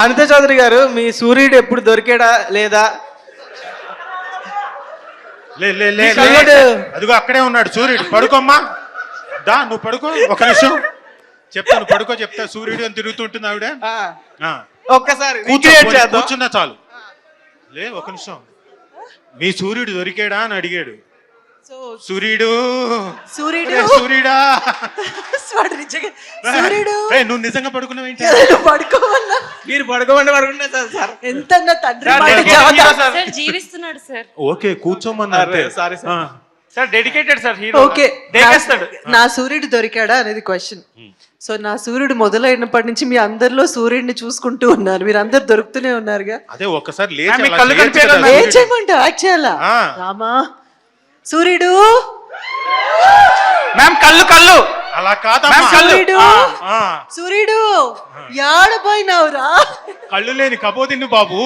అనిత చౌదరి గారు, మీ సూర్యుడు ఎప్పుడు దొరికాడా లేదా? సూర్యుడు అదిగో అక్కడే ఉన్నాడు సూర్యుడు. పడుకోమ్మా, దా నువ్వు పడుకో, ఒక నిమిషం చెప్తాను, పడుకో చెప్తా. సూర్యుడు అని తిరుగుతుంటుంది ఆవిడ. ఒక్కసారి కూర్చున్నా చాలు. ఒక నిమిషం, మీ సూర్యుడు దొరికాడా అని అడిగాడు. సూర్యుడు సూర్యుడు సూర్యుడా సూర్యుడు నువ్వు నిజంగా పడుకున్నావేంటి? పడుకోవాలా? మీరు పడుకోమంటే పడుకుంటా సార్. ఎంత తండ్రి జీవిస్తున్నాడు సార్. ఓకే కూర్చోమన్నా. Sorry sir dedicated sir, hero. Okay, దేకేస్తాడు. నా సూర్యుడు దొరికాడా అనేది క్వశ్చన్. సో నా సూర్యుడు మొదలైనప్పటి నుంచి మీ అందరిలో సూర్యుడిని చూసుకుంటూ ఉన్నారు, మీరు అందరు దొరుకుతూనే ఉన్నారుగా. అదే ఒక్కసారి ఏం చేయమంటావు? యాక్ట్ చేయాలా? రామా సూర్యుడు మ్యామ్, కళ్ళు కళ్ళు అలా కాదమ్మా. సూర్యుడు సూర్యుడు యాడపోయినావురా? కళ్ళు లేని కపోతిన్ను బాబు.